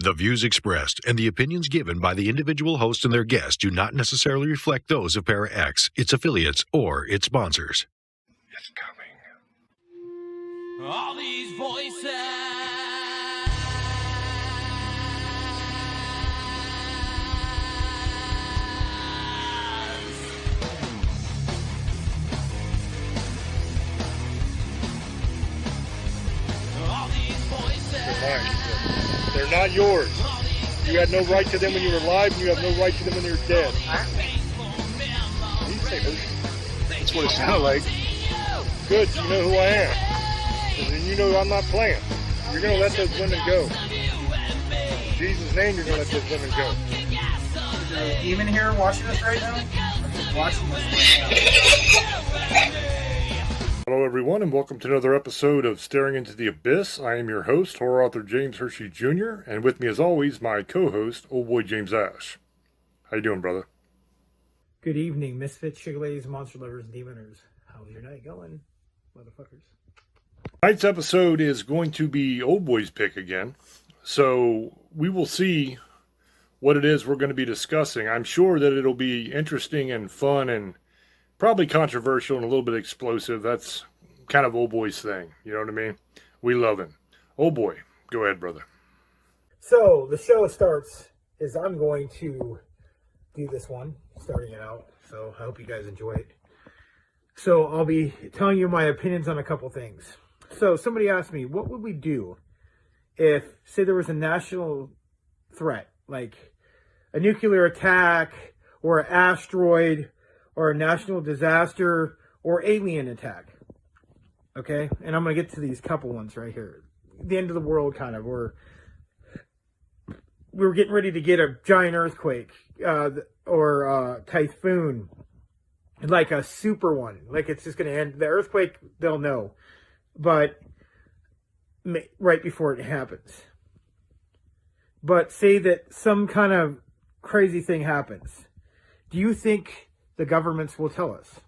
The views expressed and the opinions given by the individual host and their guests do not necessarily reflect those of Para X, its affiliates, or its sponsors. It's coming. All these voices. All these voices. They're mine. They're not yours. You had no right to them when you were alive, and you have no right to them when you're dead. That's what it sounded like. Good, you know who I am. And then you know I'm not playing. You're going to let those women go. In Jesus' name, you're going to let those women go. Is there a demon here watching us right now? Watching us right now. Hello, everyone, and welcome to another episode of Staring into the Abyss. I am your host, horror author James Hershey Jr., and with me, as always, my co-host, old boy James Ash. How you doing, brother? Good evening, misfits, sugar ladies, monster lovers, and demoners. How's your night going, motherfuckers? Tonight's episode is going to be old boy's pick again, so we will see what it is we're going to be discussing. I'm sure that it'll be interesting and fun and probably controversial and a little bit explosive. That's kind of old boy's thing. You know what I mean? We love him. Old boy, go ahead, brother. So, the show starts is I'm going to do this one, starting it out. So, I hope you guys enjoy it. So, I'll be telling you my opinions on a couple things. So, somebody asked me, what would we do if, say, there was a national threat, like a nuclear attack or an asteroid or a national disaster or alien attack? Okay? And I'm going to get to these couple ones right here. The end of the world, kind of, or we're getting ready to get a giant earthquake or typhoon, like a super one, like it's just going to end. The earthquake, they'll know, but right before it happens. But say that some kind of crazy thing happens. Do you think the governments will tell us?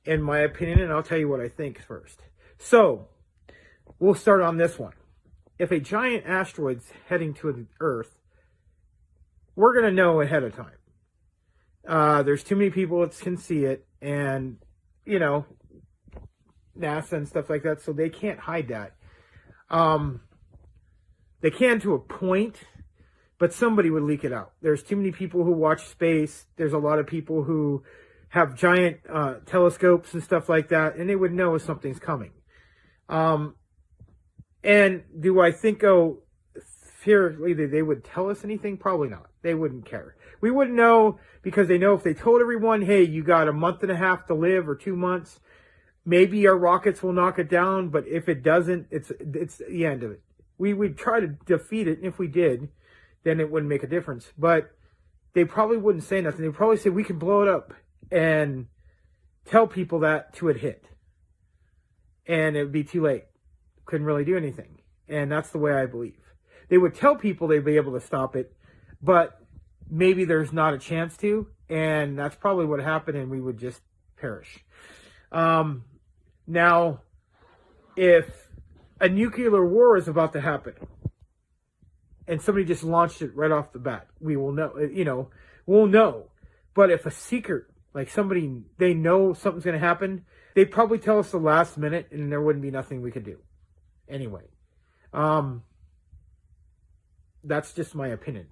In my opinion, and I'll tell you what I think first. So, we'll start on this one. If a giant asteroid's heading to the Earth, we're going to know ahead of time. There's too many people that can see it, and, you know, NASA and stuff like that, so they can't hide that. They can to a point, but somebody would leak it out. There's too many people who watch space. There's a lot of people who have giant telescopes and stuff like that, and they would know if something's coming. And do I think, fearfully that they would tell us anything? Probably not. They wouldn't care. We wouldn't know because they know if they told everyone, hey, you got a month and a half to live or 2 months, maybe our rockets will knock it down, but if it doesn't, it's the end of it. We would try to defeat it, and if we did, then it wouldn't make a difference. But they probably wouldn't say nothing. They'd probably say, we can blow it up and tell people that to it hit. And it would be too late. Couldn't really do anything. And that's the way I believe. They would tell people they'd be able to stop it, but maybe there's not a chance to, and that's probably what happened, and we would just perish. Now, if a nuclear war is about to happen, and somebody just launched it right off the bat, we will know, we'll know. But if a secret, like somebody, they know something's going to happen, they'd probably tell us the last minute, and there wouldn't be nothing we could do. Anyway, that's just my opinion.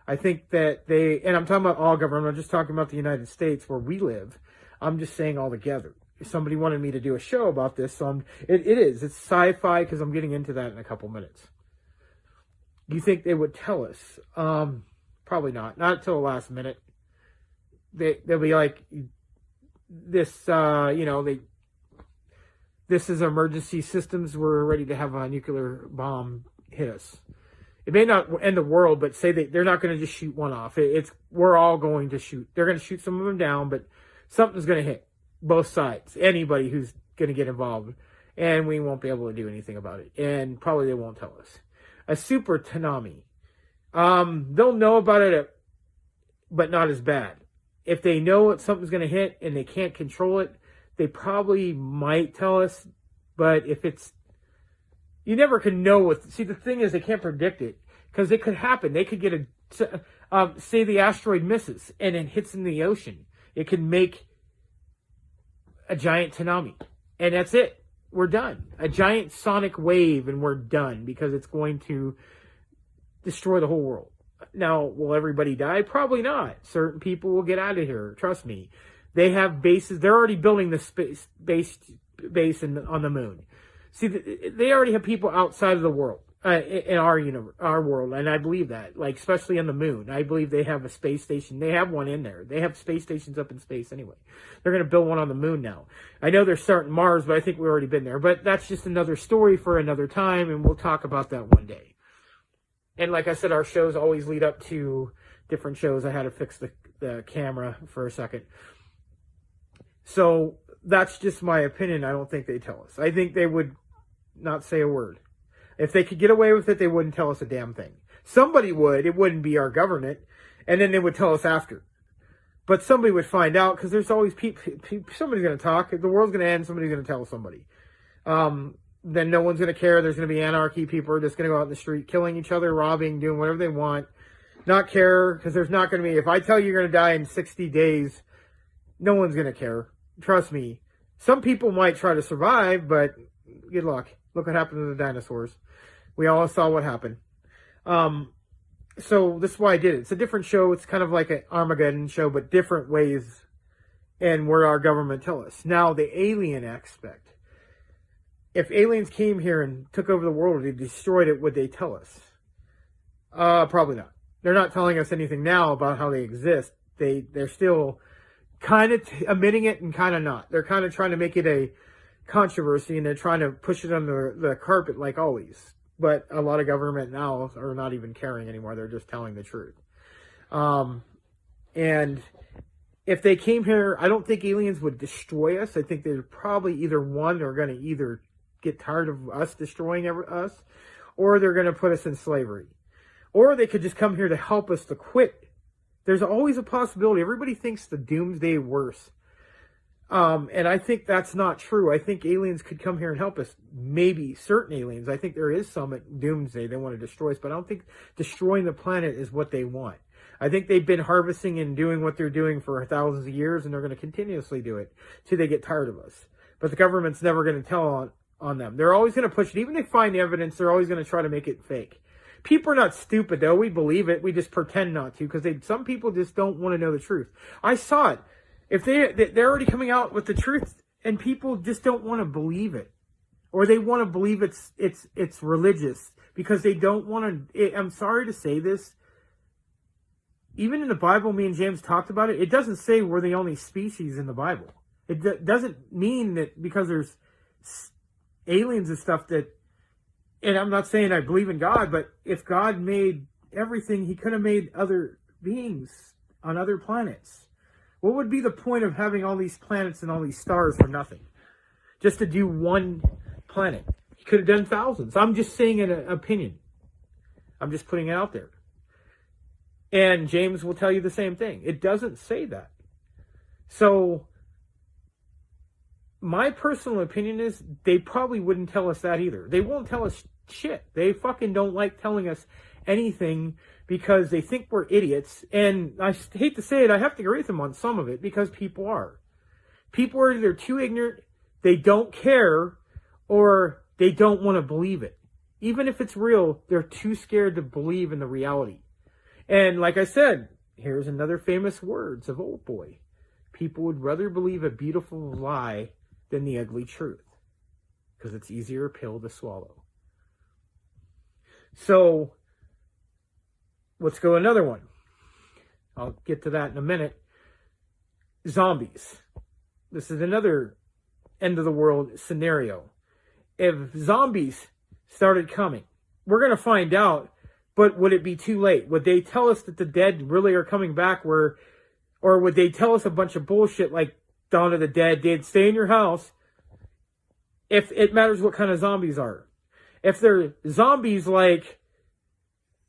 I think that and I'm talking about all government, I'm not just talking about the United States where we live. I'm just saying all together. If somebody wanted me to do a show about this, so it's sci-fi, because I'm getting into that in a couple minutes. Do you think they would tell us? Probably not. Not until the last minute. They'll be like, this, this is emergency systems. We're ready to have a nuclear bomb hit us. It may not end the world, but say they're not going to just shoot one off. We're all going to shoot. They're going to shoot some of them down, but something's going to hit both sides. Anybody who's going to get involved, and we won't be able to do anything about it. And probably they won't tell us. A super tsunami. They'll know about it, but not as bad. If they know that something's going to hit and they can't control it, they probably might tell us. But if it's, you never can know. See, the thing is, they can't predict it. Because it could happen. They could get say the asteroid misses and it hits in the ocean. It could make a giant tsunami. And that's it. We're done. A giant sonic wave and we're done because it's going to destroy the whole world. Now, will everybody die? Probably not. Certain people will get out of here. Trust me. They have bases. They're already building the base on the moon. See, they already have people outside of the world, in our world, and I believe that. Like, especially on the moon. I believe they have a space station. They have one in there. They have space stations up in space anyway. They're going to build one on the moon now. I know they're starting Mars, but I think we've already been there. But that's just another story for another time, and we'll talk about that one day. And like I said, our shows always lead up to different shows. I had to fix the camera for a second. So that's just my opinion. I don't think they tell us. I think they would not say a word. If they could get away with it, they wouldn't tell us a damn thing. Somebody would. It wouldn't be our government. And then they would tell us after. But somebody would find out because there's always people. Somebody's going to talk. If the world's going to end, somebody's going to tell somebody. Then no one's going to care. There's going to be anarchy. People are just going to go out in the street, killing each other, robbing, doing whatever they want. Not care, because there's not going to be... If I tell you you're going to die in 60 days, no one's going to care. Trust me. Some people might try to survive, but good luck. Look what happened to the dinosaurs. We all saw what happened. So this is why I did it. It's a different show. It's kind of like an Armageddon show, but different ways and where our government tell us. Now, the alien aspect. If aliens came here and took over the world, they destroyed it, would they tell us? Probably not. They're not telling us anything now about how they exist. They're still kind of admitting it and kind of not. They're kind of trying to make it a controversy, and they're trying to push it under the carpet like always. But a lot of government now are not even caring anymore. They're just telling the truth. And if they came here, I don't think aliens would destroy us. I think they're probably either one, they're going to either get tired of us destroying us, or they're going to put us in slavery. Or they could just come here to help us to quit. There's always a possibility. Everybody thinks the doomsday worse. And I think that's not true. I think aliens could come here and help us. Maybe certain aliens. I think there is some at doomsday. They want to destroy us. But I don't think destroying the planet is what they want. I think they've been harvesting and doing what they're doing for thousands of years, and they're going to continuously do it till they get tired of us. But the government's never going to tell on them. They're always going to push it. Even if they find evidence, they're always going to try to make it fake. People are not stupid, though. We believe it. We just pretend not to, because some people just don't want to know the truth. I saw it. If they're already coming out with the truth, and people just don't want to believe it, or they want to believe it's religious because they don't want to. I'm sorry to say this. Even in the Bible, me and James talked about it. It doesn't say we're the only species in the Bible. It doesn't mean that because there's aliens and stuff that. And I'm not saying I believe in God, but if God made everything, he could have made other beings on other planets. What would be the point of having all these planets and all these stars for nothing? Just to do one planet. He could have done thousands. I'm just saying an opinion. I'm just putting it out there. And James will tell you the same thing. It doesn't say that. So my personal opinion is they probably wouldn't tell us that either. They won't tell us shit. They fucking don't like telling us anything because they think we're idiots. And I hate to say it, I have to agree with them on some of it because people are. People are either too ignorant, they don't care, or they don't want to believe it. Even if it's real, they're too scared to believe in the reality. And like I said, here's another famous words of Old Boy. People would rather believe a beautiful lie than the ugly truth. Because it's easier pill to swallow. So, let's go another one. I'll get to that in a minute. Zombies. This is another end of the world scenario. If zombies started coming, we're going to find out, but would it be too late? Would they tell us that the dead really are coming back, or would they tell us a bunch of bullshit like Dawn of the Dead did? Stay in your house. If it matters what kind of zombies are. If they're zombies like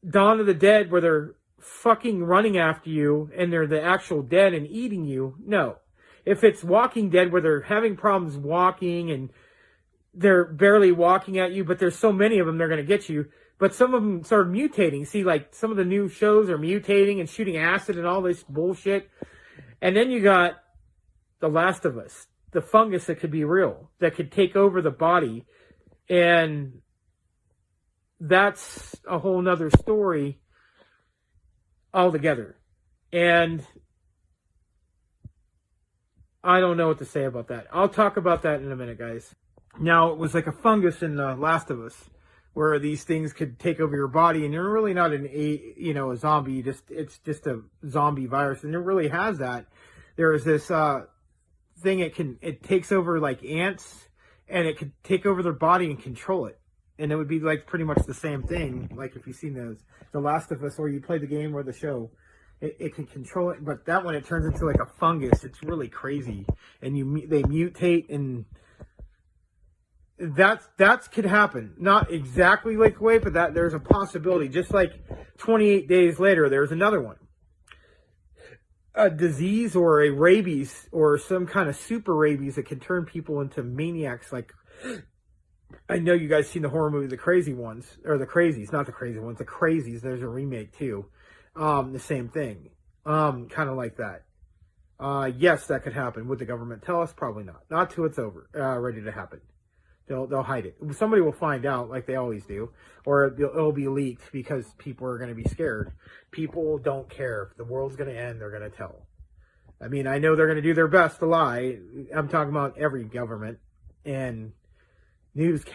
Dawn of the Dead where they're fucking running after you and they're the actual dead and eating you, no. If it's Walking Dead where they're having problems walking and they're barely walking at you, but there's so many of them they're going to get you, But some of them started mutating. See, like some of the new shows are mutating and shooting acid and all this bullshit. And then you got The Last of Us, the fungus that could be real, that could take over the body. And that's a whole nother story altogether. And I don't know what to say about that. I'll talk about that in a minute, guys. Now, it was like a fungus in The Last of Us, where these things could take over your body, and you're really not a zombie. It's just a zombie virus, and it really has that. There is this thing it takes over like ants, and it could take over their body and control it. And it would be like pretty much the same thing, like if you've seen The Last of Us, or you play the game or the show, it can control it. But that one, it turns into like a fungus. It's really crazy, and they mutate, and that could happen. Not exactly like the way, but that there's a possibility. Just like 28 days later, there's another one. A disease or a rabies or some kind of super rabies that can turn people into maniacs. Like, I know you guys seen the horror movie, The Crazy Ones, or The Crazies, not The Crazy Ones, The Crazies. There's a remake too. The same thing. Kind of like that. Yes, that could happen. Would the government tell us? Probably not. Not till it's over, ready to happen. They'll hide it. Somebody will find out, like they always do, or it'll be leaked because people are going to be scared. People don't care. If the world's going to end, they're going to tell. I mean, I know they're going to do their best to lie. I'm talking about every government and news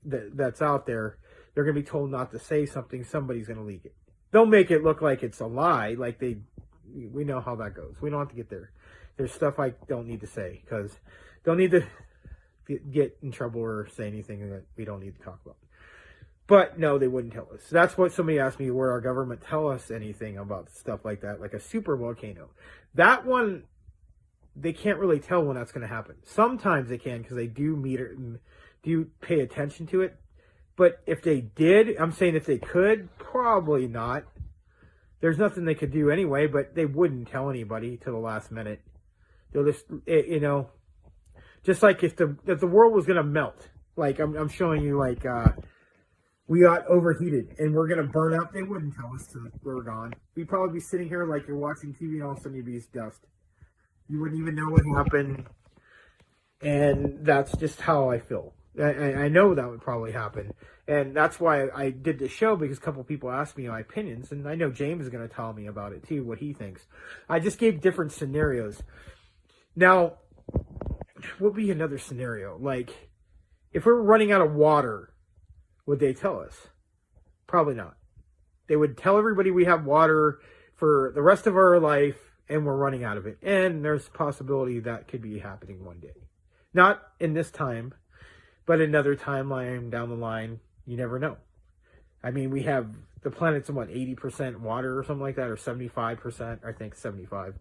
that's out there. They're going to be told not to say something. Somebody's going to leak it. They'll make it look like it's a lie. Like we know how that goes. We don't have to get there. There's stuff I don't need to say because don't need to get in trouble or say anything that we don't need to talk about. But no, they wouldn't tell us. That's what somebody asked me, would our government tell us anything about stuff like that, like a super volcano? That one, they can't really tell when that's going to happen. Sometimes they can because they do pay attention to it. But if they did, I'm saying if they could, probably not. There's nothing they could do anyway, but they wouldn't tell anybody to the last minute. They'll just, just like if the world was going to melt, like I'm showing you, like we got overheated and we're going to burn up, they wouldn't tell us till we're gone. We'd probably be sitting here like you're watching TV and all of a sudden you'd be dust. You wouldn't even know what happened. And that's just how I feel. I know that would probably happen. And that's why I did this show, because a couple people asked me my opinions. And I know James is going to tell me about it too, what he thinks. I just gave different scenarios. Now, what would be another scenario? Like, if we were running out of water, would they tell us? Probably not. They would tell everybody we have water for the rest of our life and we're running out of it. And there's a possibility that could be happening one day. Not in this time, but another timeline down the line. You never know. I mean, we have the planet's 80% water or something like that, or 75%. I think 75.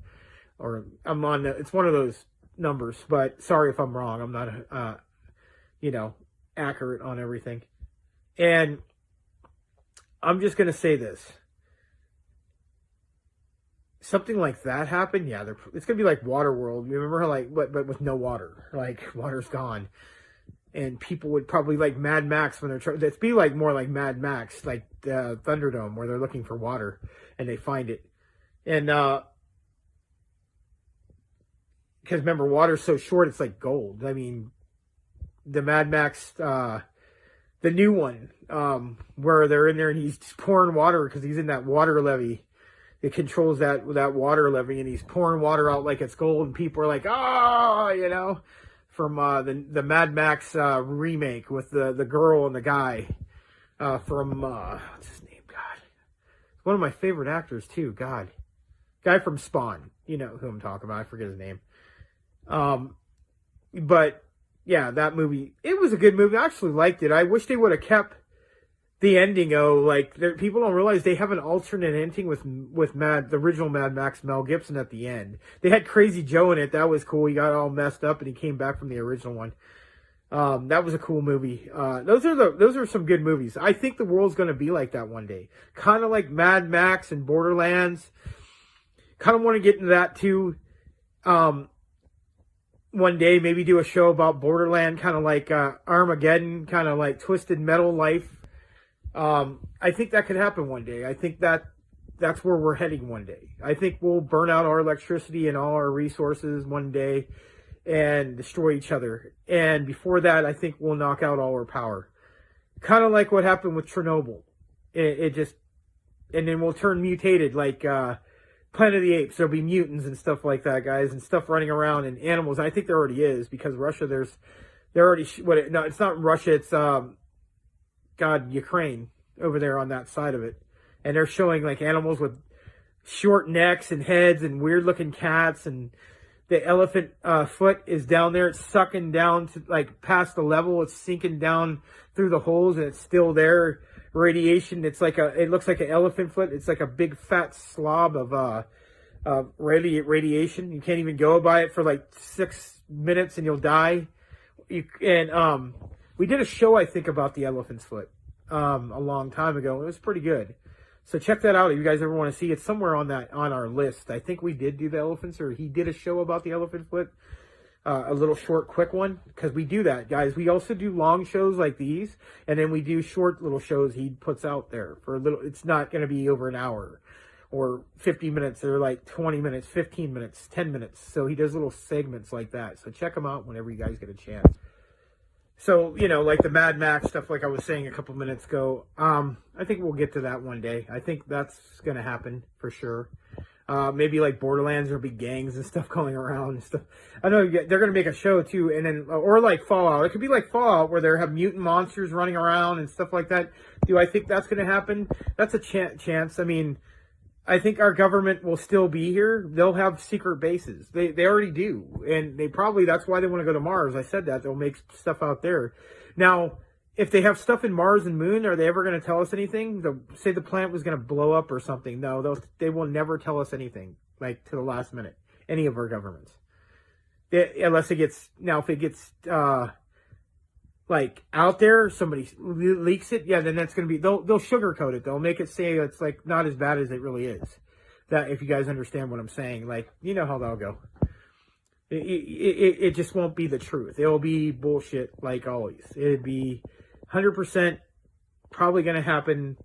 Or it's one of those numbers, but sorry if I'm wrong. I'm not, accurate on everything. And I'm just going to say this. Something like that happened, yeah, it's going to be like Waterworld. You remember how, but with no water. Like, water's gone. And people would probably like Mad Max when they're trying. It'd be like more like Mad Max, like Thunderdome, where they're looking for water and they find it. And because remember, water's so short, it's like gold. I mean, the Mad Max, the new one, where they're in there and he's just pouring water because he's in that water levee. It controls that water levee, and he's pouring water out like it's gold, and people are like, oh, from the Mad Max remake with the girl and the guy from what's his name? God, one of my favorite actors too. God, guy from Spawn. You know who I'm talking about. I forget his name. But yeah, that movie. It was a good movie. I actually liked it. I wish they would have kept the ending. People don't realize they have an alternate ending with the original Mad Max, Mel Gibson at the end. They had Crazy Joe in it. That was cool. He got all messed up and he came back from the original one. That was a cool movie. Those are some good movies. I think the world's going to be like that one day. Kind of like Mad Max and Borderlands. Kind of want to get into that too. One day, maybe do a show about Borderland, kind of like Armageddon, kind of like Twisted Metal life. I think that could happen one day. I think that's where we're heading one day. I think we'll burn out our electricity and all our resources one day and destroy each other. And before that, I think we'll knock out all our power. Kind of like what happened with Chernobyl. It just, and then we'll turn mutated like Planet of the Apes. There'll be mutants and stuff like that, guys, and stuff running around and animals. I think there already is, because Russia, they're already, no, it's not Russia, it's, Ukraine over there on that side of it. And they're showing like animals with short necks and heads and weird looking cats, and the elephant foot is down there. It's sucking down to like past the level. It's sinking down through the holes, and it's still there. Radiation. It's like it looks like an elephant foot. It's like a big fat slob of radiation. You can't even go by it for like 6 minutes and you'll die. We did a show, I think, about the elephant's foot a long time ago. It was pretty good. So check that out if you guys ever want to see it. It's somewhere on our list. I think we did do the elephants, or he did a show about the elephant foot, a little short, quick one, because we do that, guys. We also do long shows like these, and then we do short little shows he puts out there for a little. It's not going to be over an hour or 50 minutes. They're like 20 minutes, 15 minutes, 10 minutes. So he does little segments like that. So check them out whenever you guys get a chance. So, like the Mad Max stuff, like I was saying a couple minutes ago, I think we'll get to that one day. I think that's going to happen for sure. Maybe like Borderlands, there'll be gangs and stuff going around and stuff. I know they're going to make a show too, and then, or like Fallout. It could be like Fallout where they have mutant monsters running around and stuff like that. Do I think that's going to happen? That's a chance. I mean, I think our government will still be here. They'll have secret bases. They already do. And that's why they want to go to Mars. I said that. They'll make stuff out there. Now, if they have stuff in Mars and Moon, are they ever going to tell us anything? They'll say the planet was going to blow up or something. No, they will never tell us anything, like to the last minute. Any of our governments. Unless if it gets like out there, somebody leaks it, yeah, then that's going to be, they'll sugarcoat it. They'll make it say it's like not as bad as it really is. That, if you guys understand what I'm saying, like, you know how that'll go. It just won't be the truth. It'll be bullshit like always. It'd be 100% probably going to happen,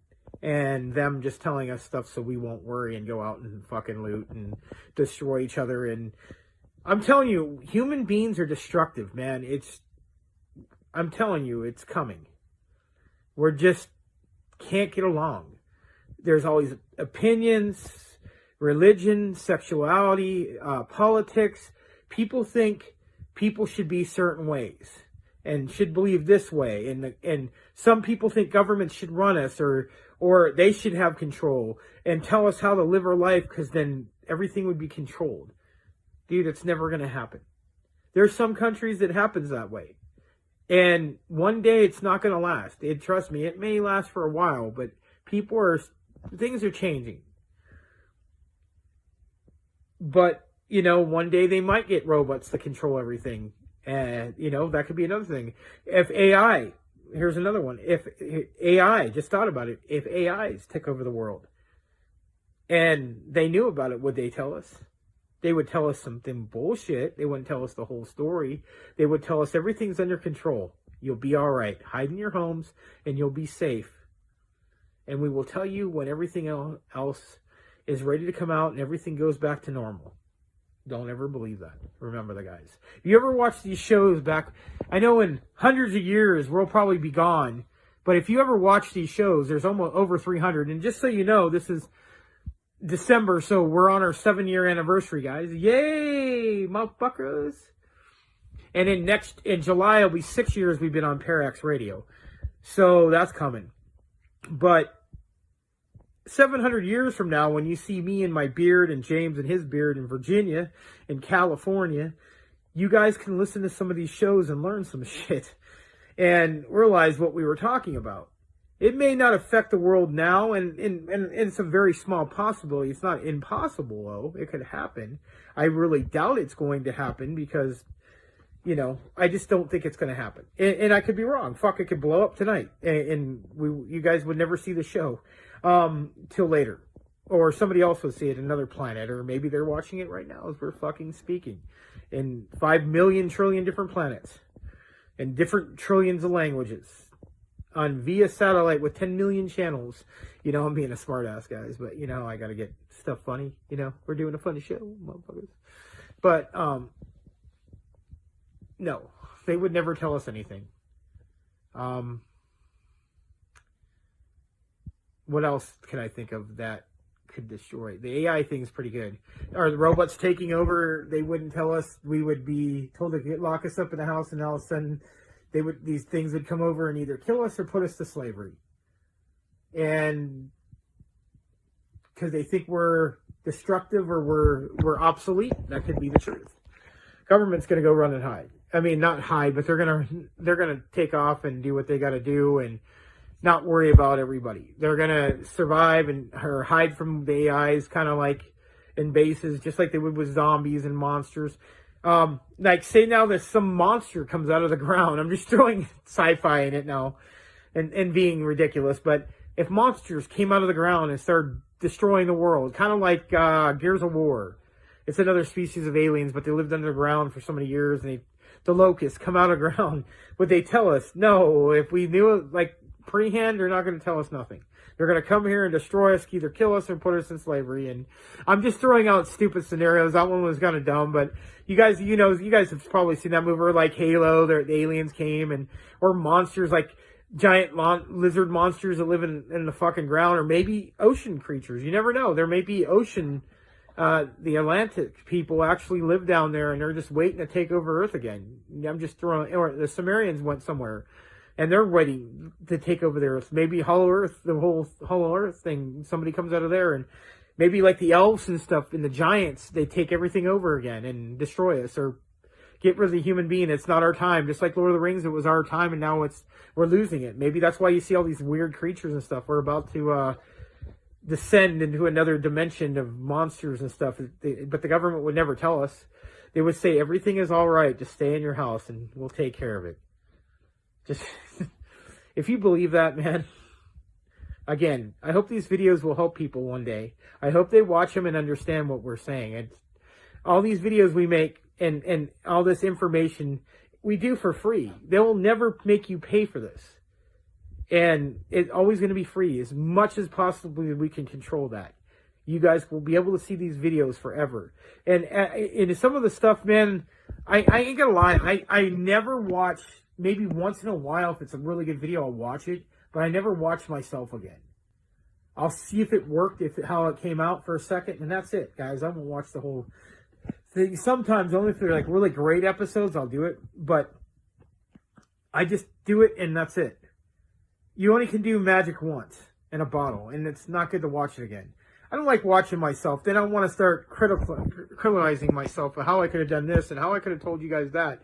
and them just telling us stuff so we won't worry and go out and fucking loot and destroy each other. And I'm telling you, human beings are destructive, man. I'm telling you, it's coming. We're just can't get along. There's always opinions, religion, sexuality, politics. People think people should be certain ways and should believe this way. And some people think governments should run us or they should have control and tell us how to live our life, because then everything would be controlled. Dude, it's never going to happen. There's some countries that happens that way. And one day it's not going to last. Trust me, it may last for a while, but things are changing. But, one day they might get robots to control everything. And, that could be another thing. Here's another one. If AI, just thought about it, if AIs took over the world and they knew about it, would they tell us? They would tell us something bullshit. They wouldn't tell us the whole story. They would tell us everything's under control. You'll be all right. Hide in your homes and you'll be safe. And we will tell you when everything else is ready to come out and everything goes back to normal. Don't ever believe that. Remember the guys. If you ever watch these shows back, I know in hundreds of years we'll probably be gone. But if you ever watch these shows, there's almost over 300. And just so you know, this is December, so we're on our 7-year anniversary, guys. Yay, motherfuckers. And in July, it'll be 6 years we've been on Parax Radio. So that's coming. But 700 years from now, when you see me and my beard and James and his beard in Virginia, in California, you guys can listen to some of these shows and learn some shit and realize what we were talking about. It may not affect the world now, and it's a very small possibility. It's not impossible, though. It could happen. I really doubt it's going to happen because, I just don't think it's going to happen. And I could be wrong. Fuck, it could blow up tonight, and you guys would never see the show till later. Or somebody else would see it, another planet, or maybe they're watching it right now as we're fucking speaking. In 5 million trillion different planets, and different trillions of languages. on via satellite with 10 million channels. You know, I'm being a smart ass, guys, but you know, I got to get stuff funny. You know, we're doing a funny show, motherfuckers. But, no, they would never tell us anything. What else can I think of that could destroy? The AI thing's pretty good. Are the robots taking over? They wouldn't tell us. We would be told to lock us up in the house, and all of a sudden, these things would come over and either kill us or put us to slavery. And because they think we're destructive or we're obsolete, that could be the truth. Government's going to go run and hide. I mean, not hide, but they're gonna take off and do what they got to do and not worry about everybody. They're gonna survive or hide from the AIs, kind of like in bases, just like they would with zombies and monsters. Like say now that some monster comes out of the ground. I'm just throwing sci-fi in it now, and being ridiculous. But if monsters came out of the ground and started destroying the world, kind of like Gears of War. It's another species of aliens, but they lived underground for so many years, and the locusts come out of the ground. Would they tell us? No. If we knew it, like, pre-hand, they're not going to tell us nothing. They're going to come here and destroy us, either kill us or put us in slavery. And I'm just throwing out stupid scenarios. That one was kind of dumb, but you guys have probably seen that movie, or like Halo, the aliens came, or monsters like giant lizard monsters that live in the fucking ground, or maybe ocean creatures. You never know. There may be ocean. The Atlantic people actually live down there, and they're just waiting to take over Earth again. I'm just throwing, or the Sumerians went somewhere, and they're waiting to take over the Earth. Maybe Hollow Earth, the whole Hollow Earth thing, somebody comes out of there, and maybe like the elves and stuff, and the giants, they take everything over again and destroy us, or get rid of the human being. It's not our time. Just like Lord of the Rings, it was our time, and now we're losing it. Maybe that's why you see all these weird creatures and stuff. We're about to, descend into another dimension of monsters and stuff, but the government would never tell us. They would say everything is all right, just stay in your house and we'll take care of it. Just if you believe that, man, again, I hope these videos will help people one day. I hope they watch them and understand what we're saying. And all these videos we make and all this information we do for free. They will never make you pay for this. And it's always going to be free as much as possibly we can control that. You guys will be able to see these videos forever. And some of the stuff, man, I ain't going to lie. I never watch, maybe once in a while, if it's a really good video, I'll watch it. But I never watch myself again. I'll see if it worked, how it came out for a second. And that's it, guys. I won't watch the whole thing. Sometimes, only if they're like really great episodes, I'll do it. But I just do it and that's it. You only can do magic once in a bottle, and it's not good to watch it again. I don't like watching myself. Then I want to start criticizing myself for how I could have done this and how I could have told you guys that.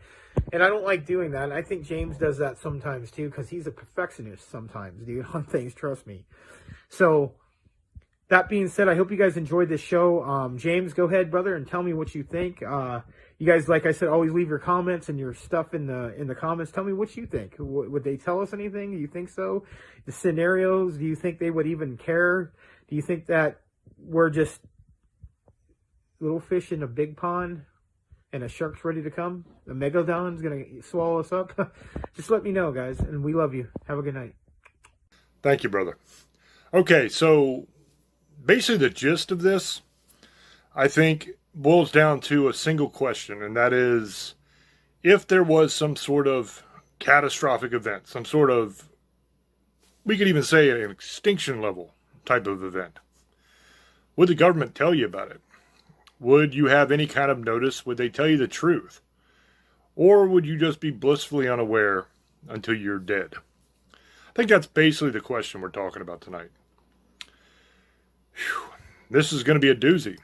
And I don't like doing that. And I think James does that sometimes too, because he's a perfectionist sometimes, dude, on things, trust me. So, that being said, I hope you guys enjoyed this show. James, go ahead, brother, and tell me what you think. You guys, like I said, always leave your comments and your stuff in the comments. Tell me what you think. Would they tell us anything? Do you think so? The scenarios, do you think they would even care? Do you think that we're just little fish in a big pond and a shark's ready to come? The megalodon's going to swallow us up? Just let me know, guys, and we love you. Have a good night. Thank you, brother. Okay, so basically the gist of this, I think, boils down to a single question, and that is, if there was some sort of catastrophic event, some sort of, we could even say an extinction level type of event, would the government tell you about it? Would you have any kind of notice? Would they tell you the truth? Or would you just be blissfully unaware until you're dead? I think that's basically the question we're talking about tonight. Whew. This is going to be a doozy.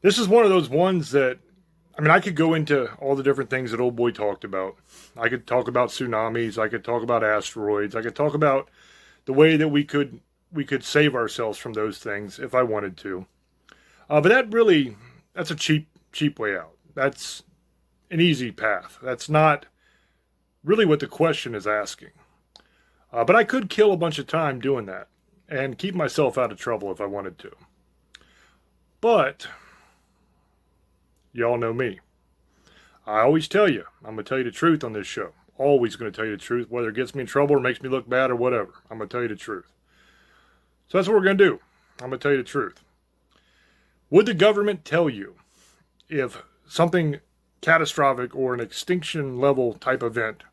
This is one of those ones that, I mean, I could go into all the different things that old boy talked about. I could talk about tsunamis. I could talk about asteroids. I could talk about the way that we could save ourselves from those things if I wanted to. But that's a cheap way out. That's an easy path. That's not really what the question is asking. But I could kill a bunch of time doing that and keep myself out of trouble if I wanted to. But y'all know me. I always tell you, I'm going to tell you the truth on this show. always going to tell you the truth, whether it gets me in trouble or makes me look bad or whatever. I'm going to tell you the truth. So that's what we're going to do. I'm going to tell you the truth. Would the government tell you if something catastrophic or an extinction level type event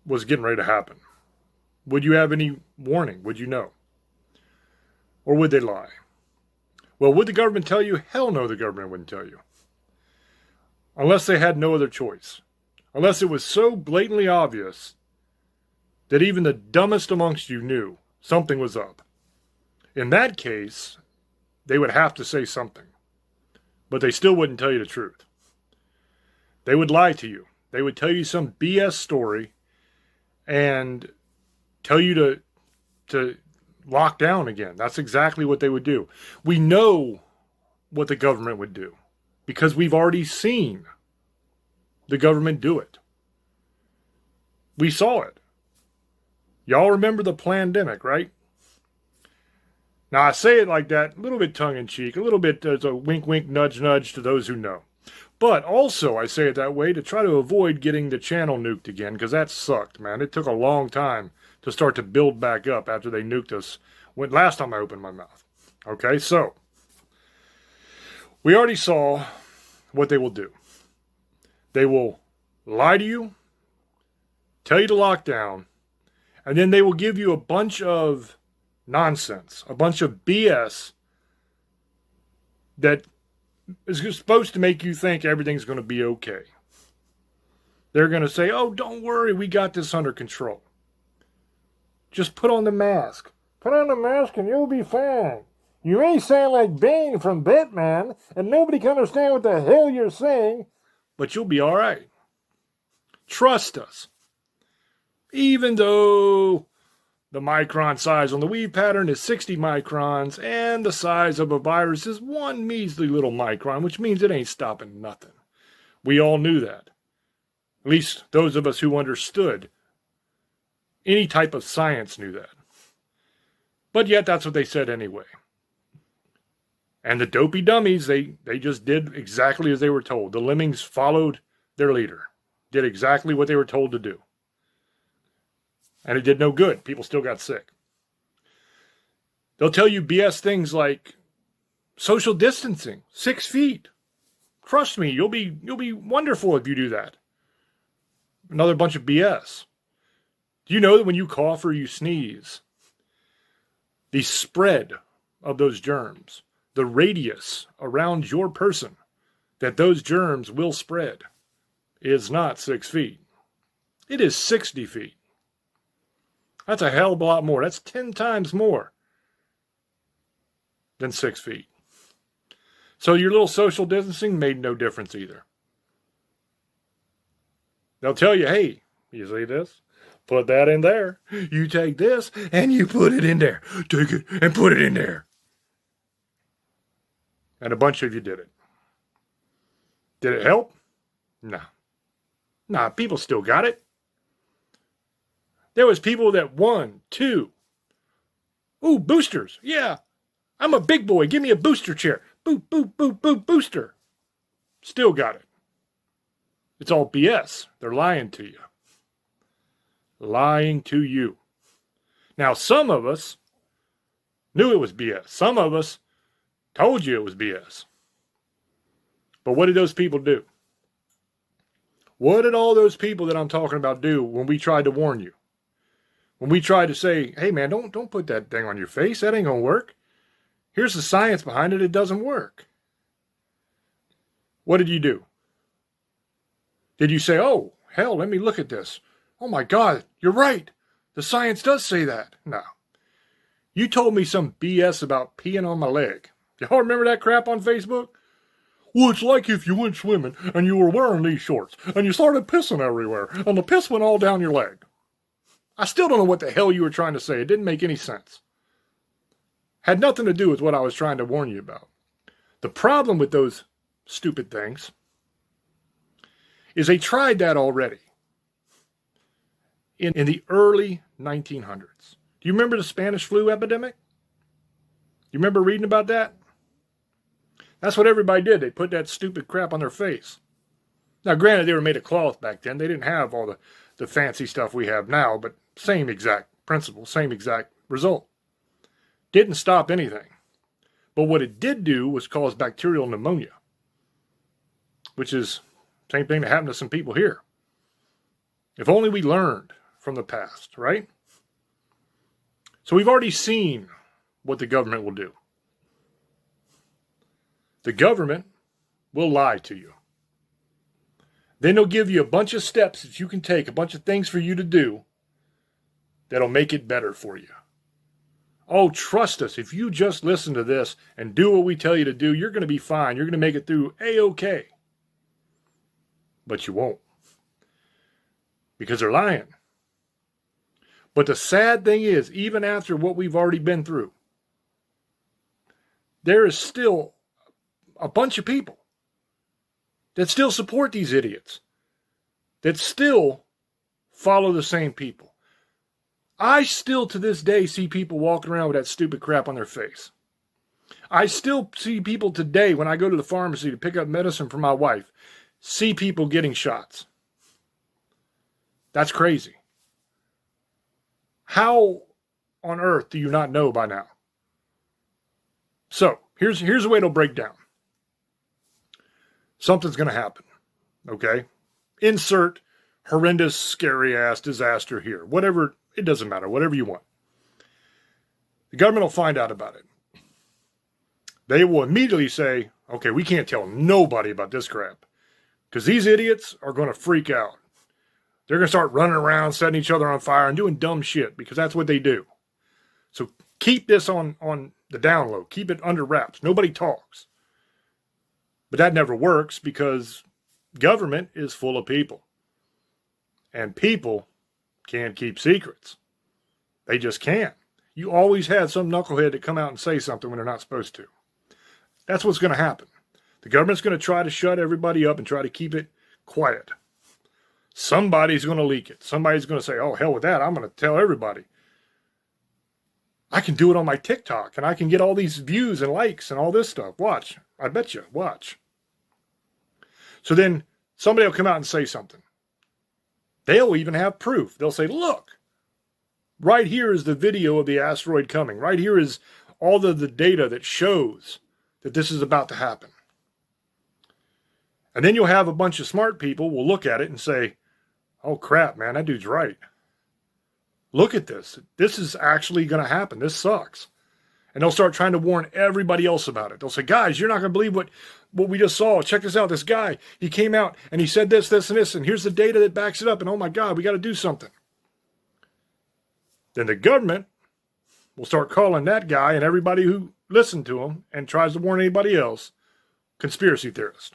was getting ready to happen? Would you have any warning? Would you know? Or would they lie? Well, would the government tell you? Hell no, the government wouldn't tell you. Unless they had no other choice. Unless it was so blatantly obvious that even the dumbest amongst you knew something was up. In that case, they would have to say something. But they still wouldn't tell you the truth. They would lie to you. They would tell you some BS story and tell you to lock down again. That's exactly what they would do. We know what the government would do because we've already seen the government do it. We saw it. Y'all remember the pandemic, right? Now, I say it like that, a little bit tongue-in-cheek, a little bit as a wink-wink, nudge-nudge to those who know. But also, I say it that way to try to avoid getting the channel nuked again, because that sucked, man. It took a long time to start to build back up after they nuked us last time I opened my mouth. Okay, so we already saw what they will do. They will lie to you, tell you to lock down, and then they will give you a bunch of nonsense, a bunch of BS that is supposed to make you think everything's going to be okay. They're going to say, oh, don't worry, we got this under control. Just put on the mask. Put on the mask and you'll be fine. You may sound like Bane from Batman, and nobody can understand what the hell you're saying, but you'll be all right. Trust us. Even though the micron size on the weave pattern is 60 microns, and the size of a virus is one measly little micron, which means it ain't stopping nothing. We all knew that. At least those of us who understood any type of science knew that. But yet that's what they said anyway. And the dopey dummies, they just did exactly as they were told. The lemmings followed their leader, did exactly what they were told to do. And it did no good. People still got sick. They'll tell you BS things like social distancing, 6 feet. Trust me, you'll be wonderful if you do that. Another bunch of BS. Do you know that when you cough or you sneeze, the spread of those germs, the radius around your person that those germs will spread is not 6 feet. It is 60 feet. That's a hell of a lot more. That's 10 times more than 6 feet. So your little social distancing made no difference either. They'll tell you, hey, you see this? Put that in there. You take this and you put it in there. Take it and put it in there. And a bunch of you did it. Did it help? No. Nah, people still got it. There was people that 1, 2. Ooh, boosters. Yeah. I'm a big boy. Give me a booster chair. Boo, boo, boo, boo, booster. Still got it. It's all BS. They're lying to you. Lying to you. Now, some of us knew it was BS. Some of us told you it was BS. But what did those people do? What did all those people that I'm talking about do when we tried to warn you? When we tried to say, hey man, don't put that thing on your face. That ain't going to work. Here's the science behind it. It doesn't work. What did you do? Did you say, oh, hell, let me look at this. Oh my God, you're right. The science does say that. No. You told me some BS about peeing on my leg. Y'all remember that crap on Facebook? Well, it's like if you went swimming and you were wearing these shorts and you started pissing everywhere and the piss went all down your leg. I still don't know what the hell you were trying to say. It didn't make any sense. Had nothing to do with what I was trying to warn you about. The problem with those stupid things is they tried that already in the early 1900s. Do you remember the Spanish flu epidemic? You remember reading about that? That's what everybody did. They put that stupid crap on their face. Now, granted, they were made of cloth back then. They didn't have all the fancy stuff we have now, but same exact principle, same exact result. Didn't stop anything. But what it did do was cause bacterial pneumonia, which is the same thing that happened to some people here. If only we learned from the past, right? So we've already seen what the government will do. The government will lie to you. Then they'll give you a bunch of steps that you can take, a bunch of things for you to do that'll make it better for you. Oh, trust us. If you just listen to this and do what we tell you to do, you're going to be fine. You're going to make it through A-OK. But you won't. Because they're lying. But the sad thing is, even after what we've already been through, there is still a bunch of people that still support these idiots, that still follow the same people. I still, to this day, see people walking around with that stupid crap on their face. I still see people today, when I go to the pharmacy to pick up medicine for my wife, see people getting shots. That's crazy. How on earth do you not know by now? So, here's the way it'll break down. Something's going to happen, okay? Insert horrendous, scary-ass disaster here. Whatever, it doesn't matter. Whatever you want. The government will find out about it. They will immediately say, okay, we can't tell nobody about this crap. Because these idiots are going to freak out. They're going to start running around, setting each other on fire, and doing dumb shit, because that's what they do. So keep this on the down low. Keep it under wraps. Nobody talks. But that never works, because government is full of people. And people can't keep secrets. They just can't. You always have some knucklehead to come out and say something when they're not supposed to. That's what's going to happen. The government's going to try to shut everybody up and try to keep it quiet. Somebody's going to leak it. Somebody's going to say, oh, hell with that. I'm going to tell everybody. I can do it on my TikTok, and I can get all these views and likes and all this stuff. Watch. I bet you. Watch. So then somebody will come out and say something. They'll even have proof. They'll say, look, right here is the video of the asteroid coming. Right here is all of the data that shows that this is about to happen. And then you'll have a bunch of smart people will look at it and say, oh crap, man, that dude's right. Look at this. This is actually going to happen. This sucks. And they'll start trying to warn everybody else about it. They'll say, guys, you're not going to believe what we just saw. Check this out. This guy, he came out and he said this, this, and this. And here's the data that backs it up. And oh my God, we got to do something. Then the government will start calling that guy and everybody who listened to him and tries to warn anybody else conspiracy theorist.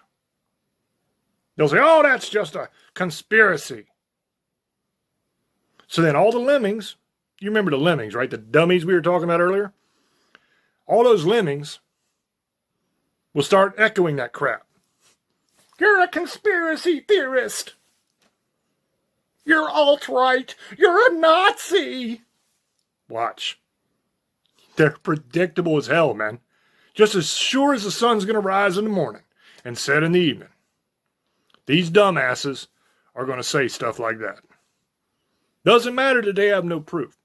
They'll say, oh, that's just a conspiracy. So then all the lemmings, you remember the lemmings, right? The dummies we were talking about earlier? All those lemmings will start echoing that crap. You're a conspiracy theorist. You're alt-right. You're a Nazi. Watch. They're predictable as hell, man. Just as sure as the sun's going to rise in the morning and set in the evening. These dumbasses are going to say stuff like that. Doesn't matter that they have no proof.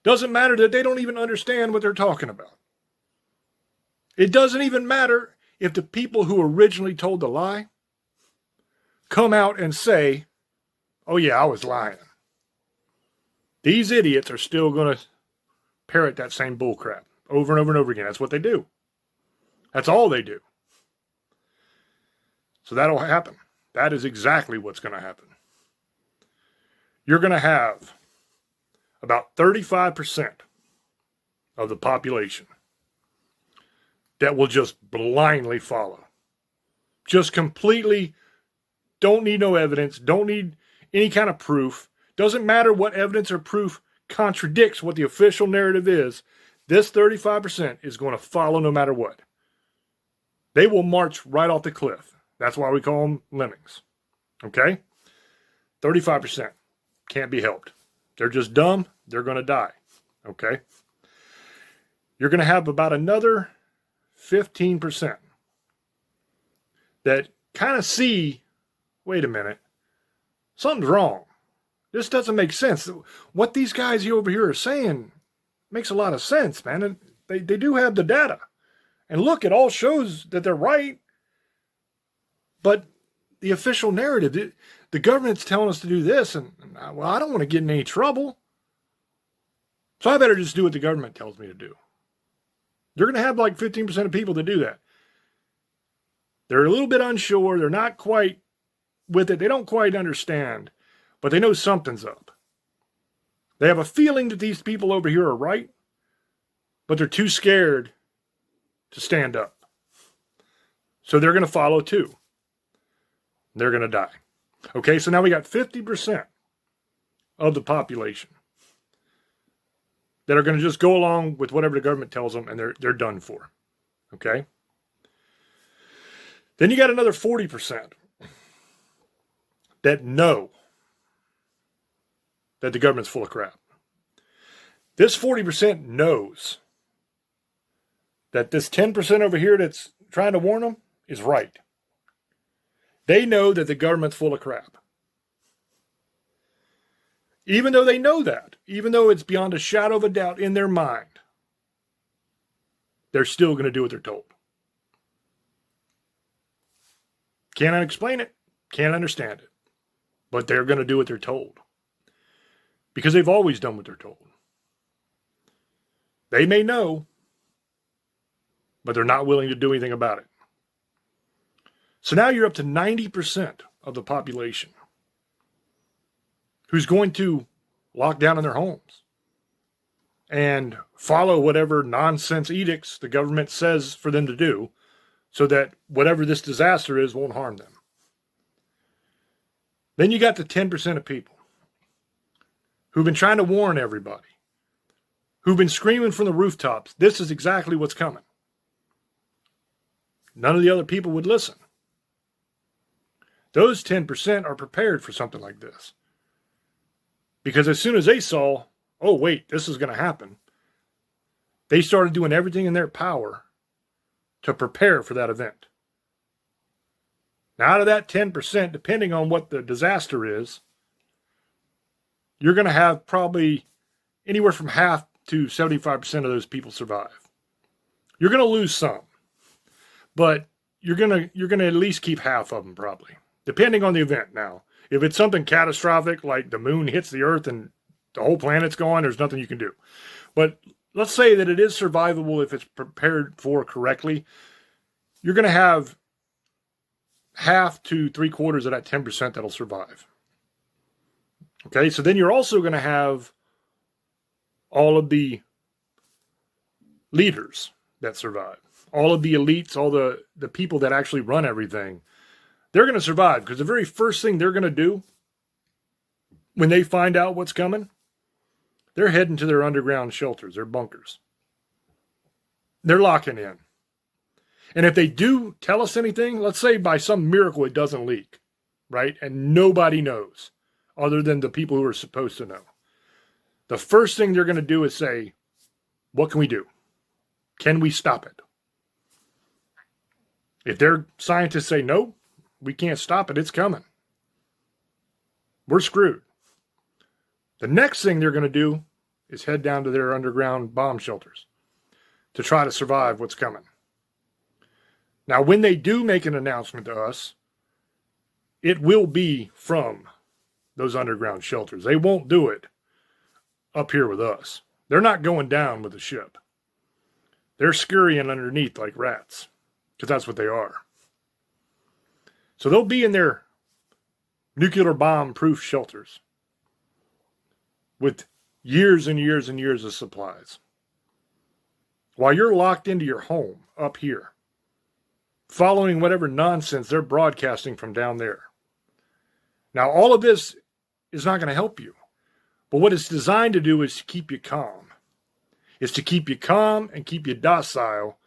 Doesn't matter that they don't even understand what they're talking about. It doesn't even matter if the people who originally told the lie come out and say, oh yeah, I was lying. These idiots are still going to parrot that same bullcrap over and over and over again. That's what they do. That's all they do. So that'll happen. That is exactly what's going to happen. You're going to have about 35% of the population that will just blindly follow. Just completely don't need no evidence, don't need any kind of proof. Doesn't matter what evidence or proof contradicts what the official narrative is. This 35% is going to follow no matter what. They will march right off the cliff. That's why we call them lemmings. Okay? 35%. Can't be helped. They're just dumb. They're going to die. Okay? You're going to have about another 15% that kind of see wait a minute. Something's wrong. This doesn't make sense. What these guys over here are saying makes a lot of sense, man. And they do have the data. And look, it all shows that they're right. But the official narrative, the government's telling us to do this, and well, I don't want to get in any trouble. So I better just do what the government tells me to do. You're going to have like 15% of people that do that. They're a little bit unsure. They're not quite with it. They don't quite understand, but they know something's up. They have a feeling that these people over here are right, but they're too scared to stand up. So they're going to follow too. They're going to die. Okay, so now we got 50% of the population that are going to just go along with whatever the government tells them, and they're done for. Okay? Then you got another 40% that know that the government's full of crap. This 40% knows that this 10% over here that's trying to warn them is right. They know that the government's full of crap. Even though they know that, even though it's beyond a shadow of a doubt in their mind, they're still going to do what they're told. Can't explain it, can't understand it, but they're going to do what they're told. Because they've always done what they're told. They may know, but they're not willing to do anything about it. So now you're up to 90% of the population who's going to lock down in their homes and follow whatever nonsense edicts the government says for them to do so that whatever this disaster is won't harm them. Then you got the 10% of people who've been trying to warn everybody, who've been screaming from the rooftops, this is exactly what's coming. None of the other people would listen. Those 10% are prepared for something like this. Because as soon as they saw, oh wait, this is going to happen, they started doing everything in their power to prepare for that event. Now out of that 10%, depending on what the disaster is, you're going to have probably anywhere from half to 75% of those people survive. You're going to lose some, but you're going to at least keep half of them probably, depending on the event. Now, if it's something catastrophic like the moon hits the earth and the whole planet's gone, there's nothing you can do. But let's say that it is survivable if it's prepared for correctly. You're going to have half to 3/4 of that 10% that'll survive. Okay, so then you're also going to have all of the leaders that survive. All of the elites, all the people that actually run everything. They're going to survive because the very first thing they're going to do when they find out what's coming, they're heading to their underground shelters, their bunkers. They're locking in. And if they do tell us anything, let's say by some miracle it doesn't leak, right? And nobody knows other than the people who are supposed to know. The first thing they're going to do is say, what can we do? Can we stop it? If their scientists say, no, we can't stop it, it's coming, we're screwed. The next thing they're going to do is head down to their underground bomb shelters to try to survive what's coming. Now, when they do make an announcement to us, it will be from those underground shelters. They won't do it up here with us. They're not going down with the ship. They're scurrying underneath like rats, because that's what they are. So they'll be in their nuclear bomb-proof shelters with years and years and years of supplies. While you're locked into your home up here, following whatever nonsense they're broadcasting from down there. Now, all of this is not going to help you. But what it's designed to do is to keep you calm. It's to keep you calm and keep you docile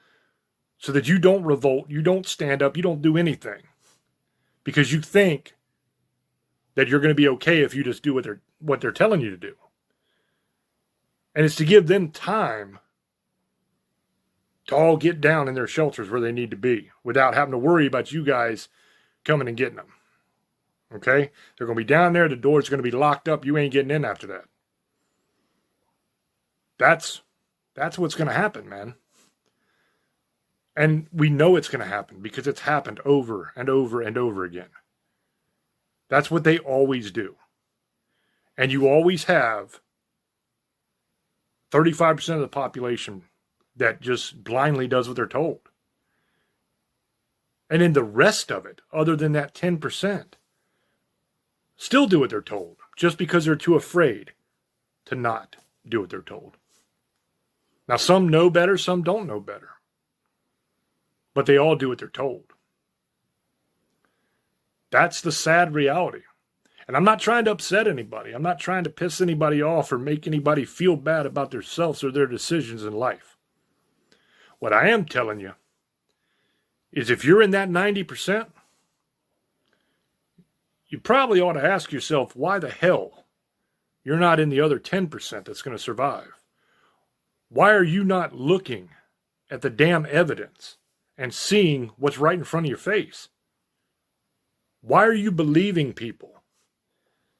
so that you don't revolt, you don't stand up, you don't do anything. Because you think that you're going to be okay if you just do what they're telling you to do. And it's to give them time to all get down in their shelters where they need to be without having to worry about you guys coming and getting them. Okay? They're going to be down there. The door's going to be locked up. You ain't getting in after that. That's what's going to happen, man. And we know it's going to happen because it's happened over and over and over again. That's what they always do. And you always have 35% of the population that just blindly does what they're told. And then the rest of it, other than that 10%, still do what they're told just because they're too afraid to not do what they're told. Now, some know better, some don't know better. But they all do what they're told. That's the sad reality. And I'm not trying to upset anybody. I'm not trying to piss anybody off or make anybody feel bad about themselves or their decisions in life. What I am telling you is if you're in that 90%, you probably ought to ask yourself why the hell you're not in the other 10% that's going to survive. Why are you not looking at the damn evidence and seeing what's right in front of your face? Why are you believing people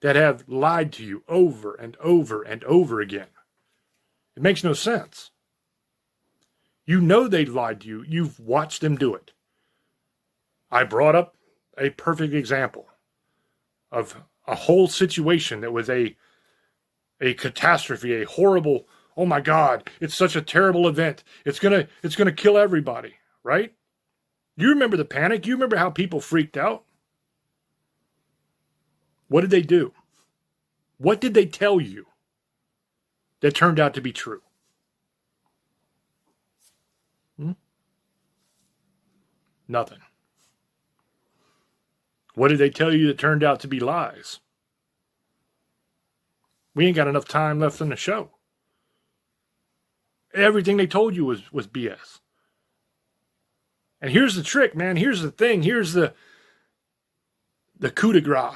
that have lied to you over and over and over again? It makes no sense. You know they lied to you. You've watched them do it. I brought up a perfect example of a whole situation that was a catastrophe, a horrible, oh my God, it's such a terrible event. It's gonna kill everybody. Right? You remember the panic? You remember how people freaked out? What did they do? What did they tell you that turned out to be true? Nothing. What did they tell you that turned out to be lies? We ain't got enough time left in the show. Everything they told you was BS. And here's the trick, man. Here's the thing. Here's the coup de grace.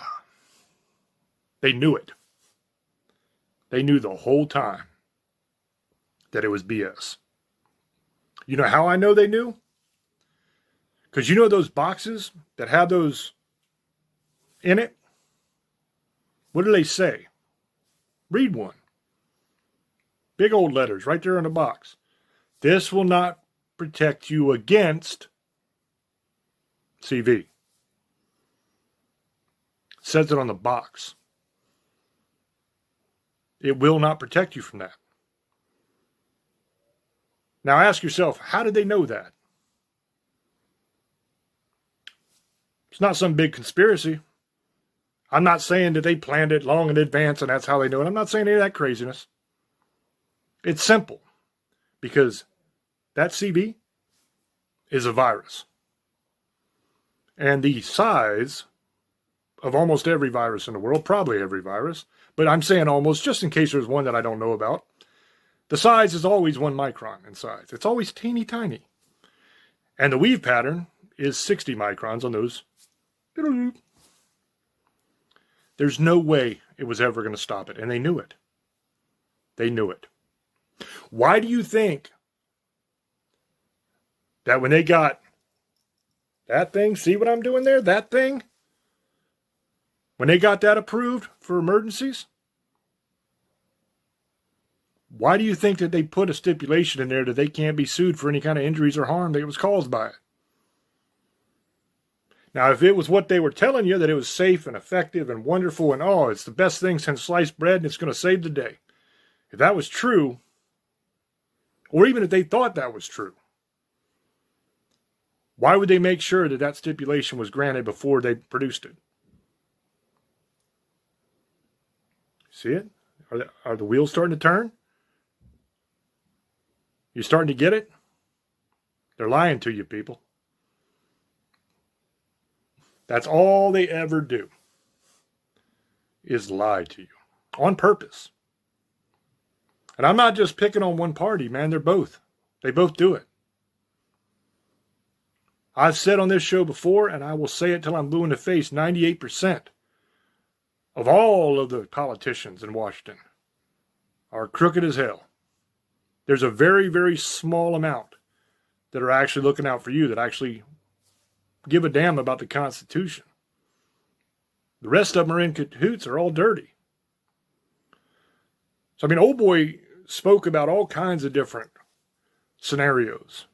They knew it. They knew the whole time that it was BS. You know how I know they knew? Because you know those boxes that have those in it? What do they say? Read one. Big old letters right there in the box. This will not protect you against CV. It says it on the box. It will not protect you from that. Now ask yourself, how did they know that? It's not some big conspiracy. I'm not saying that they planned it long in advance and that's how they know it. I'm not saying any of that craziness. It's simple. Because that CV is a virus. And the size of almost every virus in the world, probably every virus, but I'm saying almost just in case there's one that I don't know about, the size is always 1 micron in size. It's always teeny tiny. And the weave pattern is 60 microns on those. There's no way it was ever going to stop it. And they knew it. They knew it. Why do you think that when they got that thing, see what I'm doing there? That thing? When they got that approved for emergencies, why do you think that they put a stipulation in there that they can't be sued for any kind of injuries or harm that was caused by it? Now, if it was what they were telling you, that it was safe and effective and wonderful and, oh, it's the best thing since sliced bread and it's going to save the day. If that was true, or even if they thought that was true, why would they make sure that that stipulation was granted before they produced it? See it? Are the wheels starting to turn? You starting to get it? They're lying to you, people. That's all they ever do, is lie to you on purpose. And I'm not just picking on one party, man. They're both. They both do it. I've said on this show before, and I will say it till I'm blue in the face, 98% of all of the politicians in Washington are crooked as hell. There's a very, very small amount that are actually looking out for you, that actually give a damn about the Constitution. The rest of them are in cahoots, are all dirty. So, I mean, old boy spoke about all kinds of different scenarios.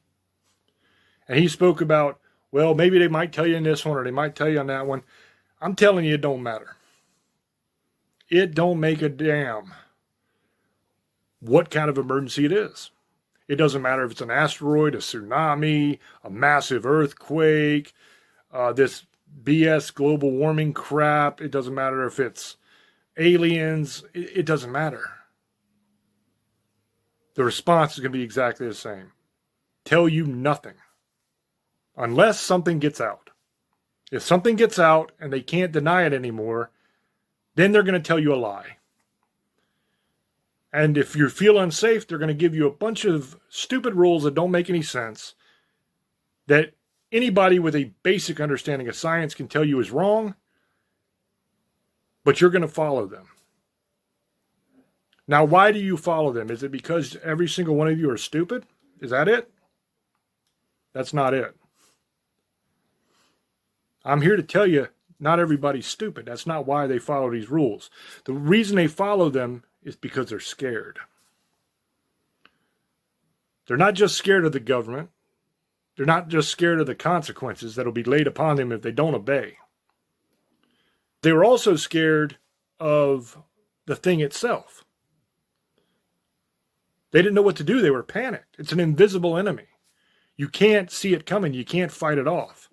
And he spoke about, well, maybe they might tell you in this one or they might tell you on that one. I'm telling you, it don't matter. It don't make a damn what kind of emergency it is. It doesn't matter if it's an asteroid, a tsunami, a massive earthquake, this BS global warming crap. It doesn't matter if it's aliens. It doesn't matter. The response is going to be exactly the same. Tell you nothing. Unless something gets out. If something gets out and they can't deny it anymore, then they're going to tell you a lie. And if you feel unsafe, they're going to give you a bunch of stupid rules that don't make any sense, that anybody with a basic understanding of science can tell you is wrong, but you're going to follow them. Now, why do you follow them? Is it because every single one of you are stupid? Is that it? That's not it. I'm here to tell you, not everybody's stupid. That's not why they follow these rules. The reason they follow them is because they're scared. They're not just scared of the government. They're not just scared of the consequences that will be laid upon them if they don't obey. They were also scared of the thing itself. They didn't know what to do. They were panicked. It's an invisible enemy. You can't see it coming. You can't fight it off.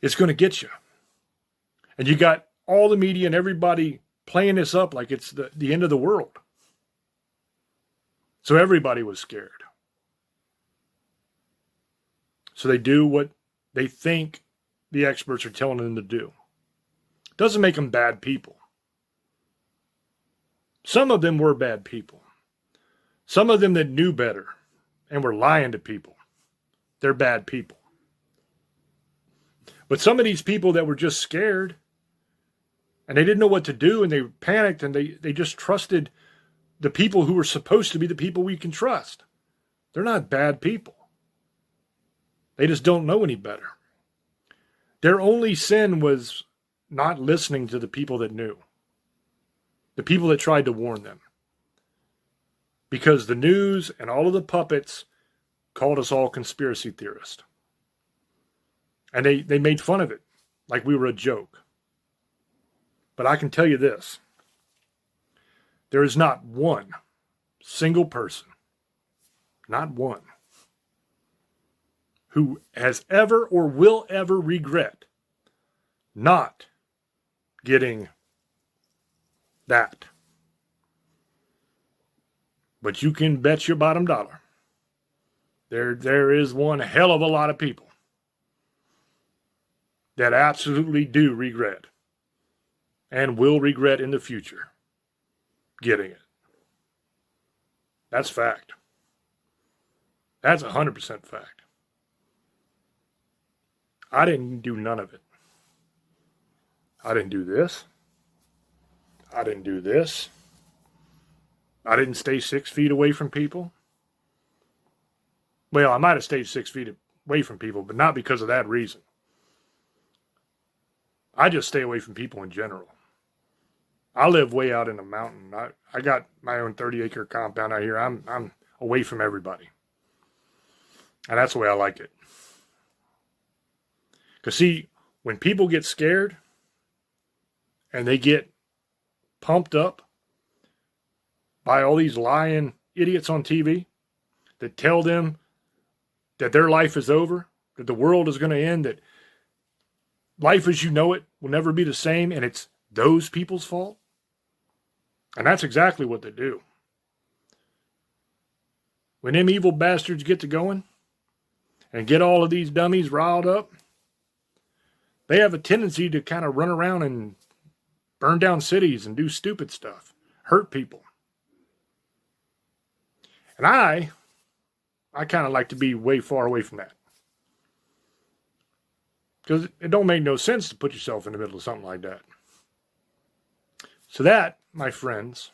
It's going to get you. And you got all the media and everybody playing this up like it's the end of the world. So everybody was scared. So they do what they think the experts are telling them to do. Doesn't make them bad people. Some of them were bad people. Some of them that knew better and were lying to people. They're bad people. But some of these people that were just scared and they didn't know what to do and they panicked and they just trusted the people who were supposed to be the people we can trust. They're not bad people. They just don't know any better. Their only sin was not listening to the people that knew. The people that tried to warn them. Because the news and all of the puppets called us all conspiracy theorists. And they made fun of it like we were a joke. But I can tell you this. There is not one single person, not one, who has ever or will ever regret not getting that. But you can bet your bottom dollar. There is one hell of a lot of people that absolutely do regret and will regret in the future getting it. That's fact. That's 100% fact. I didn't do none of it. I didn't do this. I didn't do this. I didn't stay 6 feet away from people. Well, I might have stayed 6 feet away from people, but not because of that reason. I just stay away from people in general. I live way out in the mountain. I got my own 30-acre compound out here. I'm away from everybody. And that's the way I like it. Because see, when people get scared and they get pumped up by all these lying idiots on TV that tell them that their life is over, that the world is going to end, that life as you know it will never be the same, and it's those people's fault. And that's exactly what they do. When them evil bastards get to going and get all of these dummies riled up, they have a tendency to kind of run around and burn down cities and do stupid stuff, hurt people. And I kind of like to be way far away from that. Because it don't make no sense to put yourself in the middle of something like that. So that, my friends,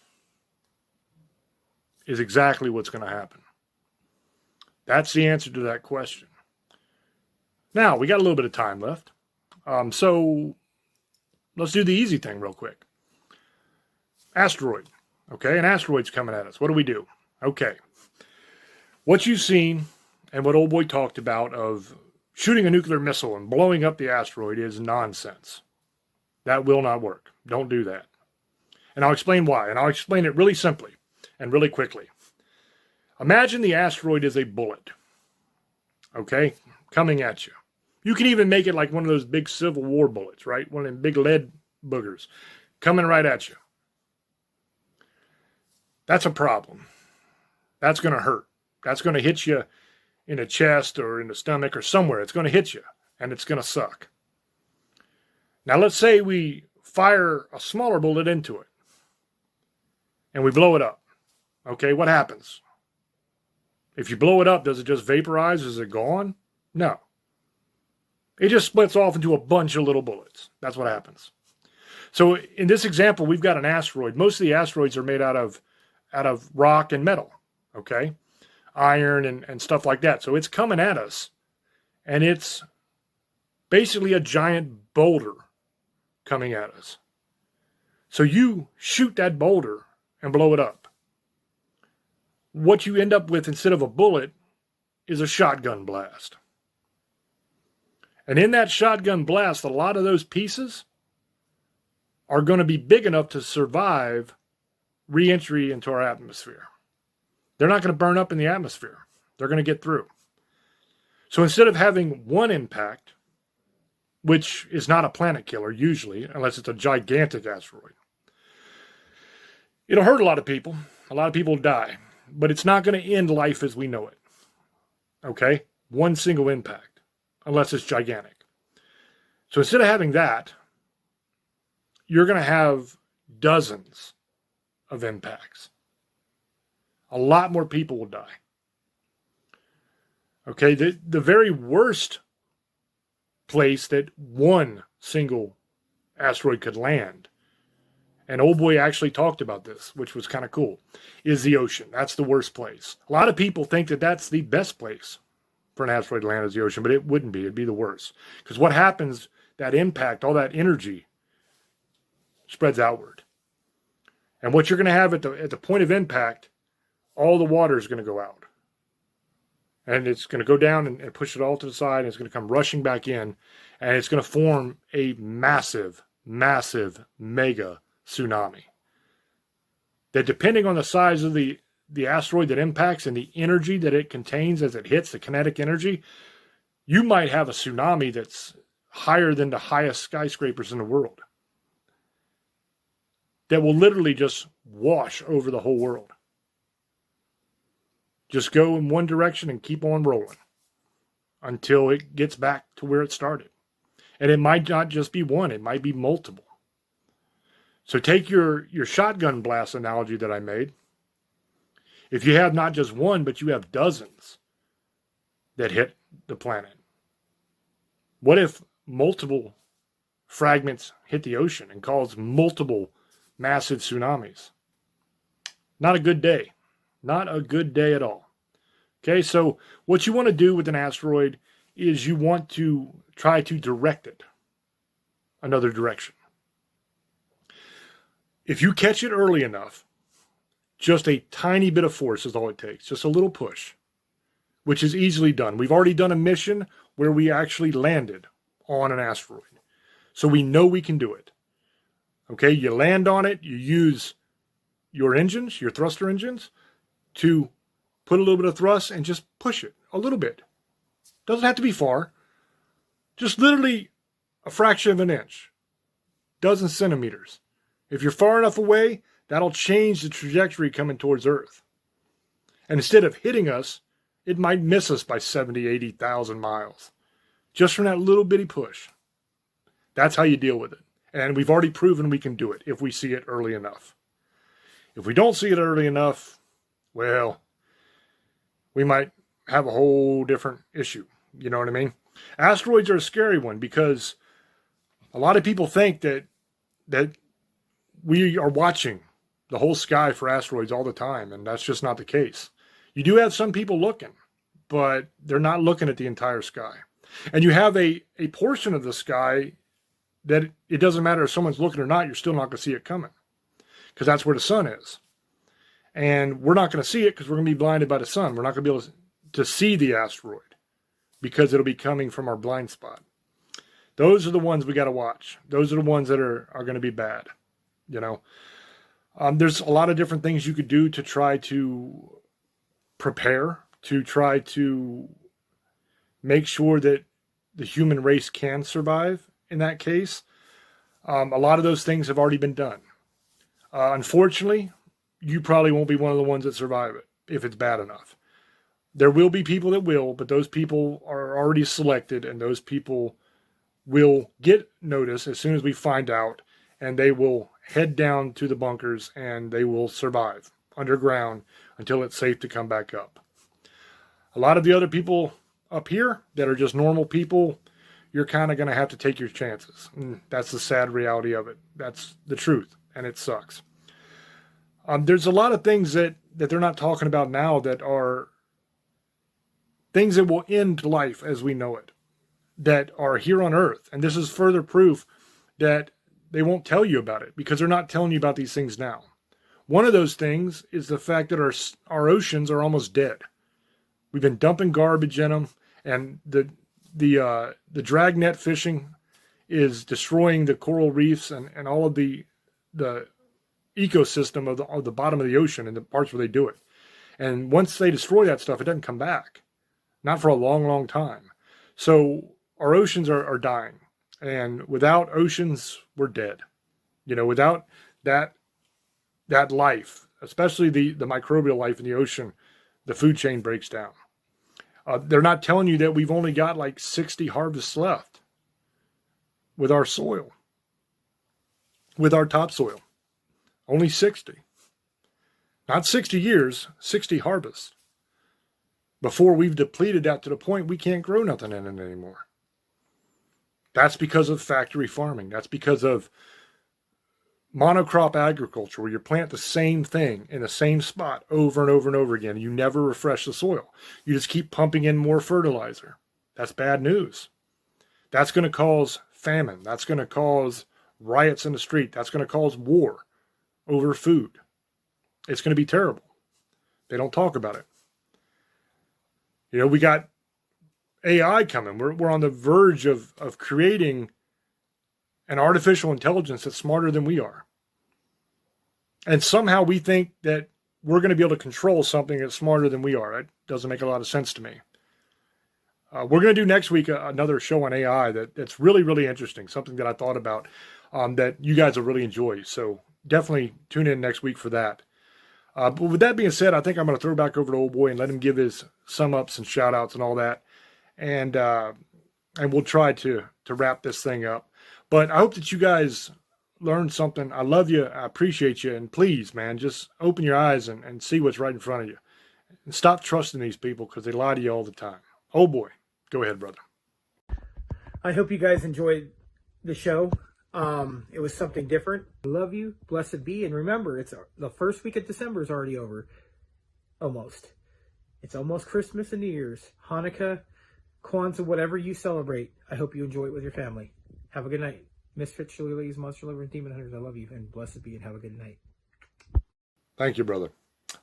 is exactly what's going to happen. That's the answer to that question. Now, we got a little bit of time left. So let's do the easy thing real quick. Asteroid. Okay, an asteroid's coming at us. What do we do? Okay. What you've seen and what old boy talked about of shooting a nuclear missile and blowing up the asteroid is nonsense. That will not work. Don't do that. And I'll explain why. And I'll explain it really simply and really quickly. Imagine the asteroid is a bullet. Okay? Coming at you. You can even make it like one of those big Civil War bullets, right? One of them big lead boogers coming right at you. That's a problem. That's going to hurt. That's going to hit you in the chest or in the stomach or somewhere. It's going to hit you, and it's going to suck. Now, let's say we fire a smaller bullet into it, and we blow it up. Okay, what happens? If you blow it up, does it just vaporize? Is it gone? No. It just splits off into a bunch of little bullets. That's what happens. So in this example, we've got an asteroid. Most of the asteroids are made out of rock and metal, okay? Iron and stuff like that. So it's coming at us, and it's basically a giant boulder coming at us. So you shoot that boulder and blow it up. What you end up with instead of a bullet is a shotgun blast. And in that shotgun blast, a lot of those pieces are going to be big enough to survive re-entry into our atmosphere. They're not going to burn up in the atmosphere. They're going to get through. So instead of having one impact, which is not a planet killer usually, unless it's a gigantic asteroid, it'll hurt a lot of people. A lot of people die. But it's not going to end life as we know it. Okay? One single impact, unless it's gigantic. So instead of having that, you're going to have dozens of impacts. A lot more people will die. Okay, the very worst place that one single asteroid could land, and old boy actually talked about this, which was kind of cool, is the ocean. That's the worst place. A lot of people think that that's the best place for an asteroid to land is the ocean, but it wouldn't be. It'd be the worst. Because what happens, that impact, all that energy spreads outward. And what you're going to have at the point of impact, all the water is going to go out. And it's going to go down and push it all to the side, and it's going to come rushing back in, and it's going to form a massive, massive, mega tsunami. That depending on the size of the asteroid that impacts and the energy that it contains as it hits, the kinetic energy, you might have a tsunami that's higher than the highest skyscrapers in the world. That will literally just wash over the whole world. Just go in one direction and keep on rolling until it gets back to where it started. And it might not just be one, it might be multiple. So take your shotgun blast analogy that I made. If you have not just one, but you have dozens that hit the planet, what if multiple fragments hit the ocean and cause multiple massive tsunamis? Not a good day. Not a good day at all. Okay, so what you want to do with an asteroid is you want to try to direct it another direction. If you catch it early enough, just a tiny bit of force is all it takes. Just a little push, which is easily done. We've already done a mission where we actually landed on an asteroid. So we know we can do it. Okay, you land on it, you use your engines, your thruster engines, to put a little bit of thrust and just push it a little bit. Doesn't have to be far. Just literally a fraction of an inch. Dozen centimeters. If you're far enough away, that'll change the trajectory coming towards Earth. And instead of hitting us, it might miss us by 70, 80,000 miles. Just from that little bitty push. That's how you deal with it. And we've already proven we can do it if we see it early enough. If we don't see it early enough, well, we might have a whole different issue. You know what I mean? Asteroids are a scary one because a lot of people think that we are watching the whole sky for asteroids all the time, and that's just not the case. You do have some people looking, but they're not looking at the entire sky. And you have a portion of the sky that it doesn't matter if someone's looking or not, you're still not going to see it coming, because that's where the sun is. And we're not going to see it because we're going to be blinded by the sun. We're not going to be able to see the asteroid because it'll be coming from our blind spot. Those are the ones we got to watch. Those are the ones that are going to be bad. You know, there's a lot of different things you could do to try to prepare, to try to make sure that the human race can survive in that case. A lot of those things have already been done. Unfortunately, you probably won't be one of the ones that survive it if it's bad enough. There will be people that will, but those people are already selected, and those people will get notice as soon as we find out, and they will head down to the bunkers and they will survive underground until it's safe to come back up. A lot of the other people up here that are just normal people, you're kind of going to have to take your chances. And that's the sad reality of it. That's the truth, and it sucks. There's a lot of things that they're not talking about now that are things that will end life as we know it, that are here on Earth. And this is further proof that they won't tell you about it because they're not telling you about these things now. One of those things is the fact that our oceans are almost dead. We've been dumping garbage in them, and the dragnet fishing is destroying the coral reefs and all of the ecosystem of the bottom of the ocean and the parts where they do it. And once they destroy that stuff, it doesn't come back. Not for a long, long time. So our oceans are dying. And without oceans, we're dead. You know, without that life, especially the microbial life in the ocean, the food chain breaks down. They're not telling you that we've only got like 60 harvests left with our soil, with our topsoil. Only 60. Not 60 years, 60 harvests. Before we've depleted that to the point we can't grow nothing in it anymore. That's because of factory farming. That's because of monocrop agriculture, where you plant the same thing in the same spot over and over and over again. You never refresh the soil. You just keep pumping in more fertilizer. That's bad news. That's going to cause famine. That's going to cause riots in the street. That's going to cause war over food. It's going to be terrible. They don't talk about it. You know, we got AI coming. We're on the verge of creating an artificial intelligence that's smarter than we are. And somehow we think that we're going to be able to control something that's smarter than we are. That doesn't make a lot of sense to me. We're going to do next week another show on AI that's really, really interesting. Something that I thought about that you guys will really enjoy. So definitely tune in next week for that. But with that being said, I think I'm going to throw it back over to Old Boy and let him give his sum ups and shout outs and all that. And we'll try to wrap this thing up. But I hope that you guys learned something. I love you. I appreciate you. And please, man, just open your eyes and see what's right in front of you. And stop trusting these people because they lie to you all the time. Old Boy, go ahead, brother. I hope you guys enjoyed the show. It was something different. I love you. Blessed be. And remember, it's the first week of December is already over. Almost. It's almost Christmas and New Year's. Hanukkah, Kwanzaa, whatever you celebrate. I hope you enjoy it with your family. Have a good night. Misfits, Sugar Ladies, Monster Lover, and Demon Hunters, I love you. And blessed be and have a good night. Thank you, brother.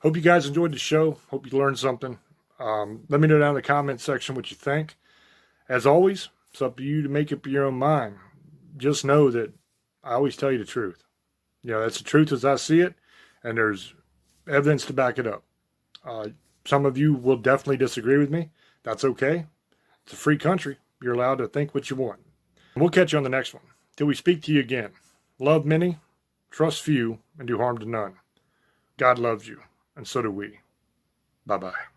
Hope you guys enjoyed the show. Hope you learned something. Let me know down in the comment section what you think. As always, it's up to you to make up your own mind. Just know that I always tell you the truth. You know, that's the truth as I see it, and there's evidence to back it up. Some of you will definitely disagree with me. That's okay. It's a free country. You're allowed to think what you want. We'll catch you on the next one. Till we speak to you again. Love many, trust few, and do harm to none. God loves you, and so do we. Bye-bye.